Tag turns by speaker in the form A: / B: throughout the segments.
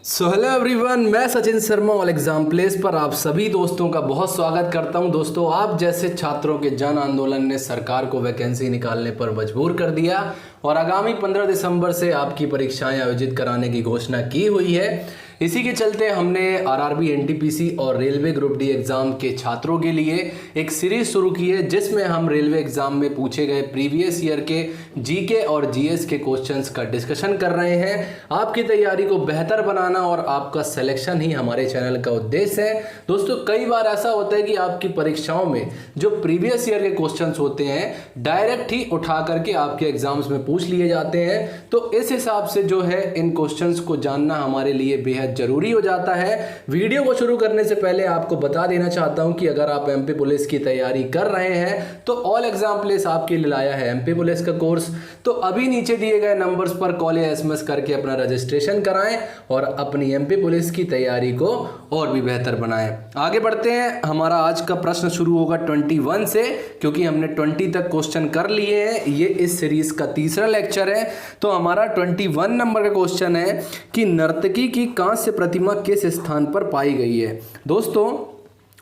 A: So hello everyone, मैं Sachin Sharma all exam place पर आप सभी दोस्तों का बहुत स्वागत करता हूं। दोस्तों, आप जैसे छात्रों के जन आंदोलन ने सरकार को वैकेंसी निकालने पर मजबूर कर दिया और आगामी 15 दिसंबर से आपकी परीक्षाएं आयोजित कराने की घोषणा की हुई है। इसी के चलते हमने आरआरबी, एनटीपीसी और रेलवे ग्रुप डी एग्जाम के छात्रों के लिए एक सीरीज शुरू की है, जिसमें हम रेलवे एग्जाम में पूछे गए प्रीवियस ईयर के जीके और जीएस के क्वेश्चंस का डिस्कशन कर रहे हैं। आपकी तैयारी को बेहतर बनाना और आपका सिलेक्शन ही हमारे चैनल का उद्देश्य है। दोस्तों, कई बार ऐसा होता है कि आपकी परीक्षाओं में जो प्रीवियस ईयर के क्वेश्चंस होते हैं डायरेक्ट ही उठा करके आपके एग्जाम्स में पूछ लिए जाते हैं। तो इस हिसाब से जो है इन क्वेश्चंस को जानना हमारे लिए बेहद जरूरी हो जाता है। वीडियो को शुरू करने से पहले आपको बता देना चाहता हूं कि अगर आप एमपी पुलिस की तैयारी कर रहे हैं तो ऑल एग्जाम प्लेस आपके लिए लाया है एमपी पुलिस का कोर्स। तो अभी नीचे दिए गए नंबर्स पर कॉल या एसएमएस करके अपना रजिस्ट्रेशन कराएं और अपनी एमपी पुलिस की तैयारी को और भी बेहतर बनाएं। आगे बढ़ते हैं। हमारा आज का प्रश्न शुरू होगा 21 से, क्योंकि हमने 20 तक क्वेश्चन कर लिए हैं। ये इस सीरीज का तीसरा लेक्चर है। तो हमारा 21 नंबर का क्वेश्चन है कि नर्तकी की कांस्य प्रतिमा किस स्थान पर पाई गई है। दोस्तों,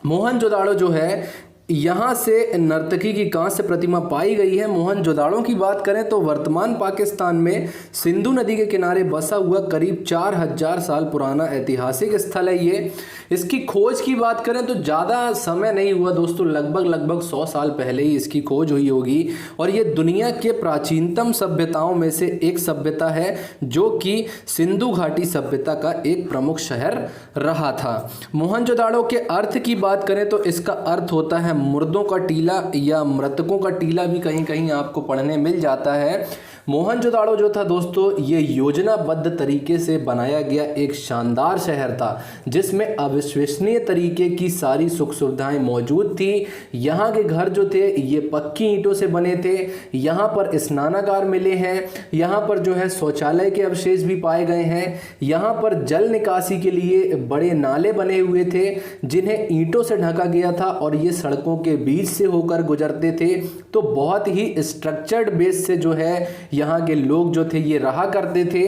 A: मोहनजोदाड़ो जो है यहाँ से नर्तकी की कांस्य प्रतिमा पाई गई है। मोहनजोदाड़ो की बात करें तो वर्तमान पाकिस्तान में सिंधु नदी के किनारे बसा हुआ करीब 4000 साल पुराना ऐतिहासिक स्थल है ये। इसकी खोज की बात करें तो ज़्यादा समय नहीं हुआ दोस्तों, लगभग 100 साल पहले ही इसकी खोज हुई होगी। और ये दुनिया के प्राचीनतम सभ्यताओं में से एक सभ्यता है, जो कि सिंधु घाटी सभ्यता का एक प्रमुख शहर रहा था। मोहनजोदाड़ो के अर्थ की बात करें तो इसका अर्थ होता है मुर्दों का टीला या मृतकों का टीला, भी कहीं कहीं आपको पढ़ने मिल जाता है। मोहनजोदाड़ो जो था दोस्तों, ये योजनाबद्ध तरीके से बनाया गया एक शानदार शहर था, जिसमें अविश्वसनीय तरीके की सारी सुख सुविधाएं मौजूद थी। यहाँ के घर जो थे ये पक्की ईंटों से बने थे। यहाँ पर स्नानागार मिले हैं। यहाँ पर जो है शौचालय के अवशेष भी पाए गए हैं। यहाँ पर जल निकासी के लिए बड़े नाले बने हुए थे, जिन्हें ईंटों से ढका गया था और ये सड़कों के बीच से होकर गुजरते थे। तो बहुत ही स्ट्रक्चर्ड बेस से जो है यहाँ के लोग जो थे ये रहा करते थे।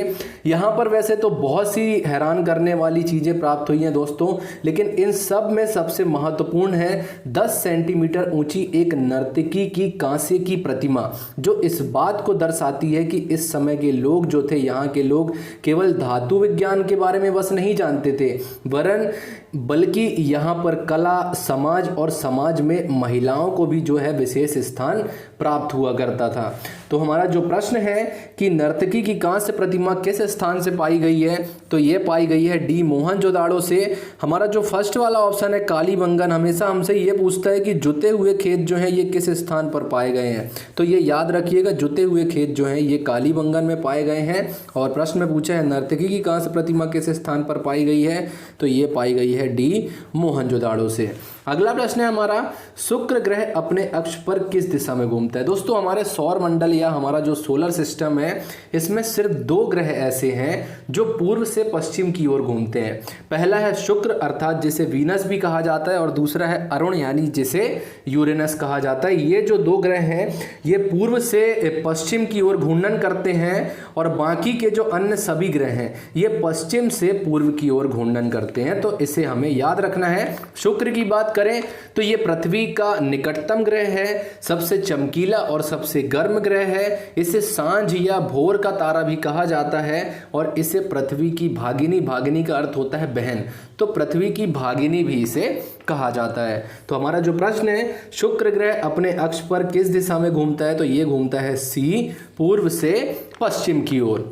A: यहाँ पर वैसे तो बहुत सी हैरान करने वाली चीज़ें प्राप्त हुई हैं दोस्तों, लेकिन इन सब में सबसे महत्वपूर्ण है 10 सेंटीमीटर ऊंची एक नर्तकी की कांसे की प्रतिमा, जो इस बात को दर्शाती है कि इस समय के लोग जो थे, यहाँ के लोग केवल धातु विज्ञान के बारे में बस नहीं जानते थे, वरन बल्कि यहाँ पर कला, समाज और समाज में महिलाओं को भी जो है विशेष स्थान प्राप्त हुआ करता था। तो हमारा जो प्रश्न है कि नर्तकी की कांस्य प्रतिमा किस स्थान से पाई गई है, तो ये पाई गई है डी मोहनजोदाड़ो से। हमारा जो फर्स्ट वाला ऑप्शन है कालीबंगन, हमेशा हमसे ये पूछता है कि जुते हुए खेत जो है ये किस स्थान पर पाए गए हैं। तो ये याद रखिएगा, जुते हुए खेत जो है ये कालीबंगन में पाए गए हैं। और प्रश्न में पूछा है नर्तकी की कांस्य प्रतिमा किस स्थान पर पाई गई है, तो ये पाई गई है डी मोहनजोदाड़ो से। अगला प्रश्न है हमारा, शुक्र ग्रह अपने अक्ष पर किस दिशा में घूमता है। दोस्तों, हमारे सौर मंडल या हमारा जो सोलर सिस्टम है, इसमें सिर्फ 2 ग्रह ऐसे हैं जो पूर्व से पश्चिम की ओर घूमते हैं। पहला है शुक्र, अर्थात जिसे वीनस भी कहा जाता है, और दूसरा है अरुण, यानी जिसे यूरेनस कहा जाता है। ये जो 2 ग्रह हैं ये पूर्व से पश्चिम की ओर घूर्णन करते हैं, और बाकी के जो अन्य सभी ग्रह हैं ये पश्चिम से पूर्व की ओर घूर्णन करते हैं। तो इसे हमें याद रखना है। शुक्र की बात करें तो ये पृथ्वी का निकटतम ग्रह है, सबसे चमकीला और सबसे गर्म ग्रह है। इसे सांझ या भोर का तारा भी कहा जाता है, और इसे पृथ्वी की भागिनी, भागिनी का अर्थ होता है बहन, तो पृथ्वी की भागिनी भी इसे कहा जाता है। तो हमारा जो प्रश्न है, शुक्र ग्रह अपने अक्ष पर किस दिशा में घूमता है, तो ये घूमता है सी, पूर्व से पश्चिम की ओर।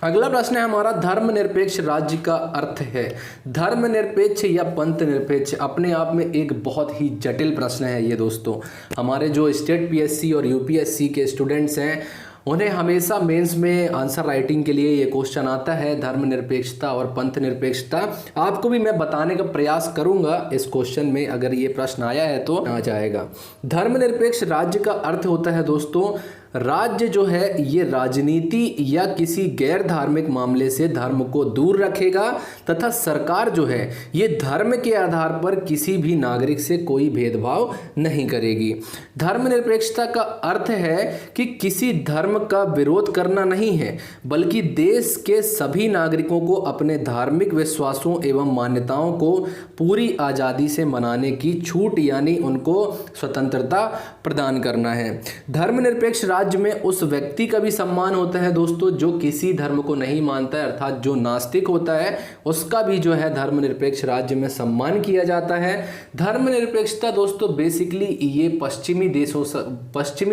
A: अगला प्रश्न है हमारा, धर्मनिरपेक्ष राज्य का अर्थ है। धर्मनिरपेक्ष या पंथ निरपेक्ष अपने आप में एक बहुत ही जटिल प्रश्न है ये दोस्तों। हमारे जो स्टेट पीएससी और यूपीएससी के स्टूडेंट्स हैं, उन्हें हमेशा मेंस में आंसर राइटिंग के लिए ये क्वेश्चन आता है, धर्मनिरपेक्षता और पंथ निरपेक्षता। आपको भी मैं बताने का प्रयास करूंगा इस क्वेश्चन में, अगर ये प्रश्न आया है तो आ जाएगा। धर्मनिरपेक्ष राज्य का अर्थ होता है दोस्तों राज्य जो है ये राजनीति या किसी गैर धार्मिक मामले से धर्म को दूर रखेगा तथा सरकार जो है ये धर्म के आधार पर किसी भी नागरिक से कोई भेदभाव नहीं करेगी। धर्मनिरपेक्षता का अर्थ है कि किसी धर्म का विरोध करना नहीं है, बल्कि देश के सभी नागरिकों को अपने धार्मिक विश्वासों एवं मान्यताओं को पूरी आज़ादी से मनाने की छूट यानी उनको स्वतंत्रता प्रदान करना है। धर्मनिरपेक्ष राज्य में उस व्यक्ति का भी सम्मान होता है दोस्तों जो किसी धर्म को नहीं मानता है, अर्थात जो नास्तिक होता है उसका भी जो है धर्मनिरपेक्ष राज्य में सम्मान किया जाता है। धर्मनिरपेक्षता दोस्तों बेसिकली ये पश्चिमी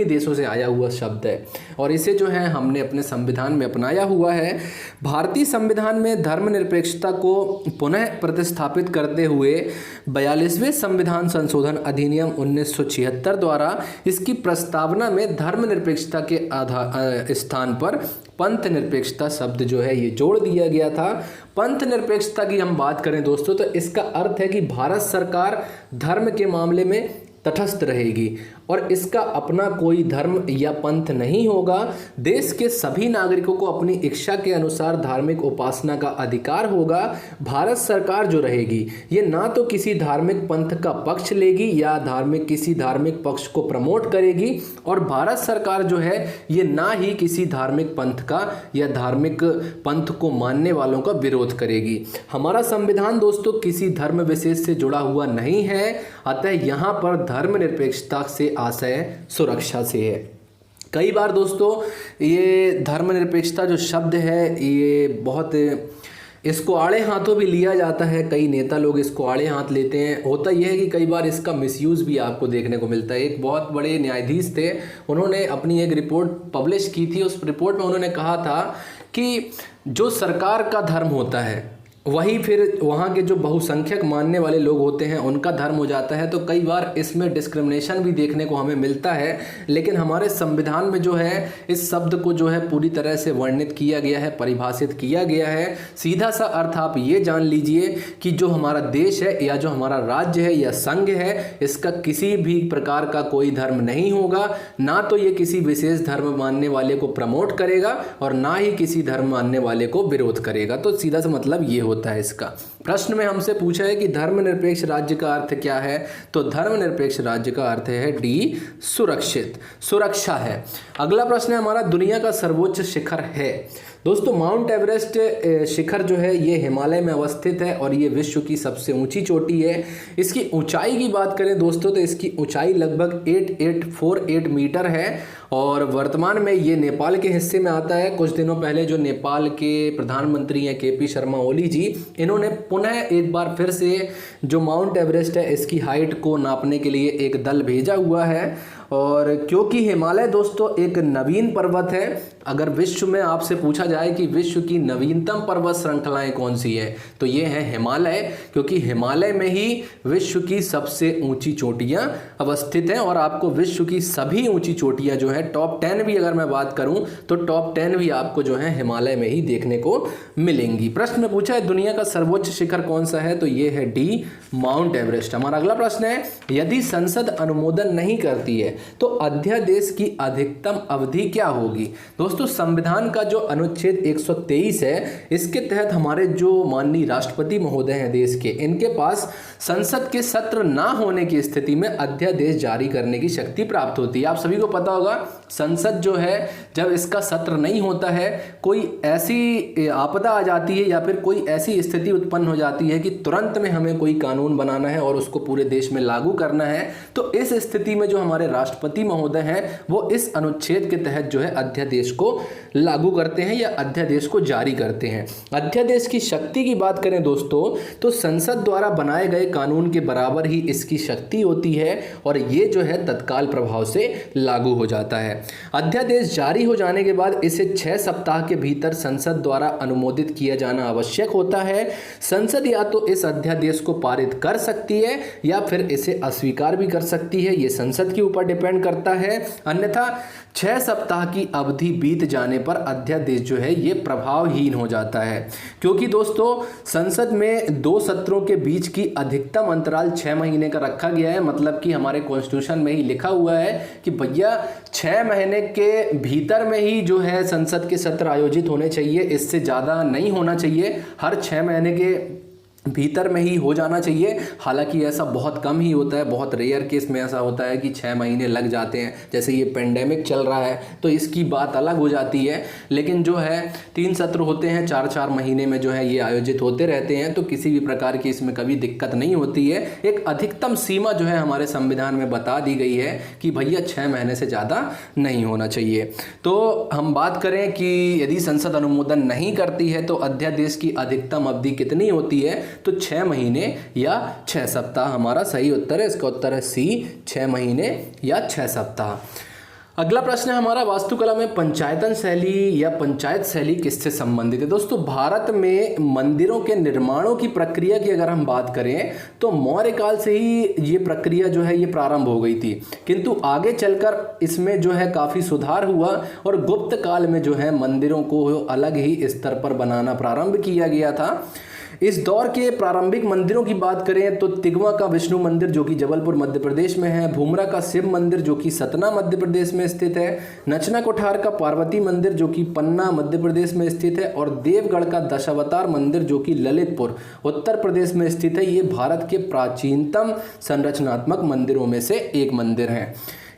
A: देशों से आया हुआ शब्द है और इसे जो है हमने अपने संविधान में अपनाया हुआ है। भारतीय संविधान में धर्मनिरपेक्षता को पुनः प्रतिस्थापित करते हुए 42वें संविधान संशोधन अधिनियम 1976 द्वारा इसकी प्रस्तावना में धर्मनिरपेक्षता के स्थान पर पंथ निरपेक्षता शब्द जो है ये जोड़ दिया गया था। पंथ निरपेक्षता की हम बात करें दोस्तों तो इसका अर्थ है कि भारत सरकार धर्म के मामले में तटस्थ रहेगी और इसका अपना कोई धर्म या पंथ नहीं होगा। देश के सभी नागरिकों को अपनी इच्छा के अनुसार धार्मिक उपासना का अधिकार होगा। भारत सरकार जो रहेगी ये ना तो किसी धार्मिक पंथ का पक्ष लेगी या किसी धार्मिक पक्ष को प्रमोट करेगी और भारत सरकार जो है ये ना ही किसी धार्मिक पंथ का या धार्मिक पंथ को मानने वालों का विरोध करेगी। हमारा संविधान दोस्तों किसी धर्म विशेष से जुड़ा हुआ नहीं है, अतः यहाँ पर धर्मनिरपेक्षता से आशय सुरक्षा से है। कई बार दोस्तों ये धर्मनिरपेक्षता जो शब्द है ये बहुत इसको आड़े हाथों भी लिया जाता है, कई नेता लोग इसको आड़े हाथ लेते हैं। होता यह है कि कई बार इसका मिसयूज़ भी आपको देखने को मिलता है। एक बहुत बड़े न्यायाधीश थे, उन्होंने अपनी एक रिपोर्ट पब्लिश की थी। उस रिपोर्ट में उन्होंने कहा था कि जो सरकार का धर्म होता है वही फिर वहाँ के जो बहुसंख्यक मानने वाले लोग होते हैं उनका धर्म हो जाता है। तो कई बार इसमें डिस्क्रिमिनेशन भी देखने को हमें मिलता है, लेकिन हमारे संविधान में जो है इस शब्द को जो है पूरी तरह से वर्णित किया गया है, परिभाषित किया गया है। सीधा सा अर्थ आप ये जान लीजिए कि जो हमारा देश है या जो हमारा राज्य है या संघ है इसका किसी भी प्रकार का कोई धर्म नहीं होगा, ना तो ये किसी विशेष धर्म मानने वाले को प्रमोट करेगा और ना ही किसी धर्म मानने वाले को विरोध करेगा। तो सीधा सा मतलब ये होता है इसका। प्रश्न में हमसे पूछा है कि धर्मनिरपेक्ष राज्य का अर्थ क्या है, तो धर्मनिरपेक्ष राज्य का अर्थ है डी सुरक्षित, सुरक्षा है। अगला प्रश्न है हमारा दुनिया का सर्वोच्च शिखर है। दोस्तों माउंट एवरेस्ट शिखर जो है ये हिमालय में अवस्थित है और ये विश्व की सबसे ऊंची चोटी है। इसकी ऊंचाई की बात करें दोस्तों तो इसकी ऊंचाई लगभग 8848 मीटर है और वर्तमान में ये नेपाल के हिस्से में आता है। कुछ दिनों पहले जो नेपाल के प्रधानमंत्री हैं KP शर्मा ओली जी, इन्होंने पुनः एक बार फिर से जो माउंट एवरेस्ट है इसकी हाइट को नापने के लिए एक दल भेजा हुआ है। और क्योंकि हिमालय दोस्तों एक नवीन पर्वत है, अगर विश्व में आपसे पूछा जाए कि विश्व की नवीनतम पर्वत श्रृंखलाएं कौन सी है तो ये है हिमालय, क्योंकि हिमालय में ही विश्व की सबसे ऊंची चोटियां अवस्थित हैं। और आपको विश्व की सभी ऊंची चोटियां जो है टॉप 10 भी अगर मैं बात करूं तो टॉप 10 भी आपको जो है हिमालय में ही देखने को मिलेंगी। प्रश्न में पूछा है दुनिया का सर्वोच्च शिखर कौन सा है, तो ये है डी माउंट एवरेस्ट। हमारा अगला प्रश्न है यदि संसद अनुमोदन नहीं करती है तो अध्यादेश की अधिकतम अवधि क्या होगी। दोस्तों संविधान का जो अनुच्छेद 123 है इसके तहत हमारे जो माननीय राष्ट्रपति महोदय हैं देश के, इनके पास संसद के सत्र ना होने की स्थिति में अध्यादेश जारी करने की शक्ति प्राप्त होती है। आप सभी को पता होगा संसद जो है जब इसका सत्र नहीं होता है, कोई ऐसी आपदा आ जाती है या फिर कोई ऐसी स्थिति उत्पन्न हो जाती है कि तुरंत में हमें कोई कानून बनाना है और उसको पूरे देश में लागू करना है, तो इस स्थिति में जो हमारे राष्ट्रपति महोदय हैं वो इस अनुच्छेद के तहत जो है अध्यादेश को लागू करते हैं या अध्यादेश को जारी करते हैं। अध्यादेश की शक्ति की बात करें दोस्तों तो संसद द्वारा बनाए गए कानून के बराबर ही इसकी शक्ति होती है और ये जो है तत्काल प्रभाव से लागू हो जाता है। अध्यादेश जारी हो जाने के बाद इसे 6 सप्ताह के भीतर संसद द्वारा अनुमोदित किया जाना आवश्यक होता है। संसद या तो इस अध्यादेश को पारित कर सकती है या फिर इसे अस्वीकार भी कर सकती है, ये संसद के ऊपर डिपेंड करता है। अन्यथा 6 सप्ताह की अवधि बीत जाने पर अध्यादेश जो है ये प्रभावहीन हो जाता है, क्योंकि दोस्तों संसद में 2 सत्रों के बीच की अधिकतम अंतराल 6 महीने का रखा गया है। मतलब कि हमारे कॉन्स्टिट्यूशन में ही लिखा हुआ है कि भैया 6 महीने के भीतर में ही जो है संसद के सत्र आयोजित होने चाहिए, इससे ज़्यादा नहीं होना चाहिए। हर 6 महीने के भीतर में ही हो जाना चाहिए। हालांकि ऐसा बहुत कम ही होता है, बहुत रेयर केस में ऐसा होता है कि 6 महीने लग जाते हैं। जैसे ये पेंडेमिक चल रहा है तो इसकी बात अलग हो जाती है, लेकिन जो है 3 सत्र होते हैं, 4-4 महीने में जो है ये आयोजित होते रहते हैं, तो किसी भी प्रकार की इसमें कभी दिक्कत नहीं होती है। एक अधिकतम सीमा जो है हमारे संविधान में बता दी गई है कि भैया 6 महीने से ज़्यादा नहीं होना चाहिए। तो हम बात करें कि यदि संसद अनुमोदन नहीं करती है तो अध्यादेश की अधिकतम अवधि कितनी होती है, तो 6 महीने या 6 सप्ताह हमारा सही उत्तर है। इसका उत्तर है सी, 6 महीने या 6 सप्ताह। अगला प्रश्न है हमारा, वास्तुकला में पंचायतन शैली या पंचायत शैली किससे संबंधित है? दोस्तों, भारत में मंदिरों के निर्माणों की प्रक्रिया की अगर हम बात करें तो मौर्य काल से ही ये प्रक्रिया जो है ये प्रारंभ हो गई थी, किंतु आगे चलकर इसमें जो है काफ़ी सुधार हुआ और गुप्त काल में जो है मंदिरों को अलग ही स्तर पर बनाना प्रारंभ किया गया था। इस दौर के प्रारंभिक मंदिरों की बात करें तो तिगवा का विष्णु मंदिर जो कि जबलपुर मध्य प्रदेश में है, भूमरा का शिव मंदिर जो कि सतना मध्य प्रदेश में स्थित है, नचना कोठार का पार्वती मंदिर जो कि पन्ना मध्य प्रदेश में स्थित है और देवगढ़ का दशावतार मंदिर जो कि ललितपुर उत्तर प्रदेश में स्थित है। ये भारत के प्राचीनतम संरचनात्मक मंदिरों में से एक मंदिर है।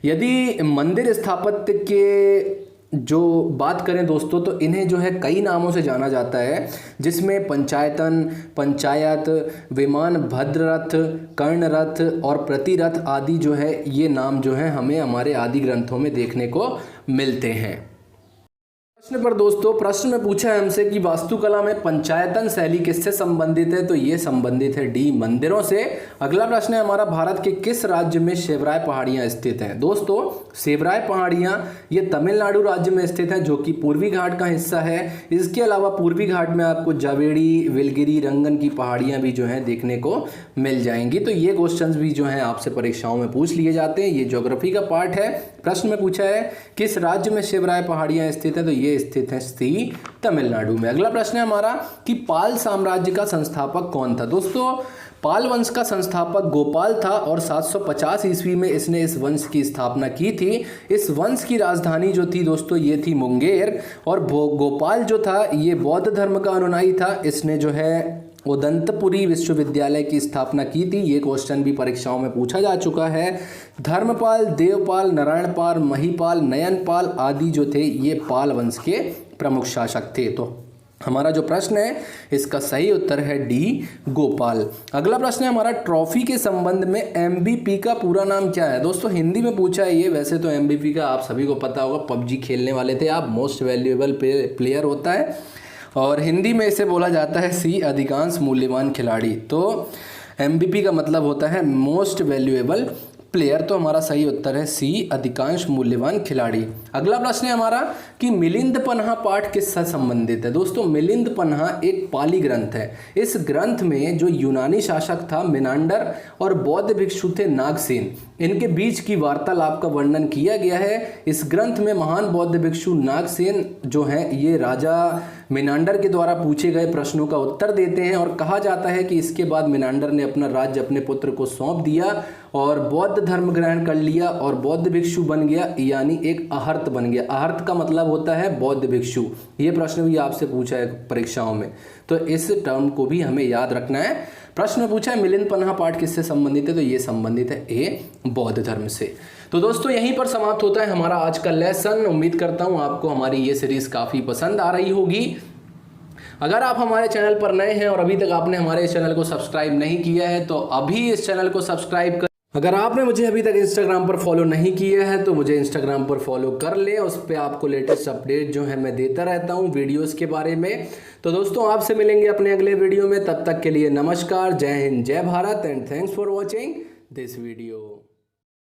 A: यदि मंदिर स्थापत्य के जो बात करें दोस्तों तो इन्हें जो है कई नामों से जाना जाता है, जिसमें पंचायतन, पंचायत, विमान भद्ररथ, कर्णरथ और प्रतिरथ आदि जो है ये नाम जो है हमें हमारे आदि ग्रंथों में देखने को मिलते हैं। प्रश्न पर दोस्तों, प्रश्न में पूछा है हमसे कि वास्तुकला में पंचायतन शैली किससे संबंधित है, तो ये संबंधित है डी, मंदिरों से। अगला प्रश्न है हमारा, भारत के किस राज्य में शिवराय पहाड़ियां स्थित हैं? दोस्तों, शिवराय पहाड़ियां ये तमिलनाडु राज्य में स्थित है जो कि पूर्वी घाट का हिस्सा है। इसके अलावा पूर्वी घाट में आपको जावेड़ी, विलगिरी, रंगन की पहाड़ियां भी जो है देखने को मिल जाएंगी। तो ये क्वेश्चंस भी जो है आपसे परीक्षाओं में पूछ लिए जाते हैं। ये ज्योग्राफी का पार्ट है। प्रश्न में पूछा है किस राज्य में शिवराय पहाड़ियां स्थित है, तो ये स्थित है सी, तमिलनाडु में। अगला प्रश्न है हमारा कि पाल साम्राज्य का संस्थापक कौन था? दोस्तों, पाल वंश का संस्थापक गोपाल था और 750 ईस्वी में इसने इस वंश की स्थापना की थी। इस वंश की राजधानी जो थी दोस्तों ये थी मुंगेर और गोपाल जो था ये बौद्ध धर्म का अनुयायी था। इसने जो है उदंतपुरी विश्वविद्यालय की स्थापना की थी। ये क्वेश्चन भी परीक्षाओं में पूछा जा चुका है। धर्मपाल, देवपाल, नारायणपाल, महिपाल, नयनपाल आदि जो थे ये पाल वंश के प्रमुख शासक थे। तो हमारा जो प्रश्न है इसका सही उत्तर है डी, गोपाल। अगला प्रश्न है हमारा, ट्रॉफी के संबंध में एमवीपी का पूरा नाम क्या है? दोस्तों, हिंदी में पूछा है ये। वैसे तो एमवीपी का आप सभी को पता होगा, पबजी खेलने वाले थे आप, मोस्ट वैल्यूएबल प्लेयर होता है और हिंदी में इसे बोला जाता है सी, अधिकांश मूल्यवान खिलाड़ी। तो एमवीपी का मतलब होता है मोस्ट वैल्यूएबल प्लेयर। तो हमारा सही उत्तर है सी, अधिकांश मूल्यवान खिलाड़ी। अगला प्रश्न है हमारा कि मिलिंद पन्हा पाठ किससे संबंधित है? दोस्तों, मिलिंद पन्हा एक पाली ग्रंथ है। इस ग्रंथ में जो यूनानी शासक था मिनांडर और बौद्ध भिक्षु थे नागसेन, इनके बीच की वार्तालाप का वर्णन किया गया है। इस ग्रंथ में महान बौद्ध भिक्षु नागसेन जो हैं ये राजा मिनांडर के द्वारा पूछे गए प्रश्नों का उत्तर देते हैं और कहा जाता है कि इसके बाद मिनांडर ने अपना राज्य अपने पुत्र को सौंप दिया और बौद्ध धर्म ग्रहण कर लिया और बौद्ध भिक्षु बन गया, यानी एक अहर्त बन गया। अहर्त का मतलब होता है बौद्ध भिक्षु। ये प्रश्न भी आपसे पूछा है परीक्षाओं में, तो इस टर्म को भी हमें याद रखना है। प्रश्न में पूछा है मिलिंद पन्हा पाठ किससे संबंधित है, तो ये संबंधित है ए, बौद्ध धर्म से। तो दोस्तों, यहीं पर समाप्त होता है हमारा आज का लेसन। उम्मीद करता हूँ आपको हमारी ये सीरीज काफ़ी पसंद आ रही होगी। अगर आप हमारे चैनल पर नए हैं और अभी तक आपने हमारे इस चैनल को सब्सक्राइब नहीं किया है तो अभी इस चैनल को सब्सक्राइब कर। अगर आपने मुझे अभी तक इंस्टाग्राम पर फॉलो नहीं किया है तो मुझे इंस्टाग्राम पर फॉलो कर लें। उस पर आपको लेटेस्ट अपडेट जो है मैं देता रहता हूँ वीडियोस के बारे में। तो दोस्तों, आपसे मिलेंगे अपने अगले वीडियो में। तब तक के लिए नमस्कार, जय हिंद, जय Bharat and thanks for watching this video.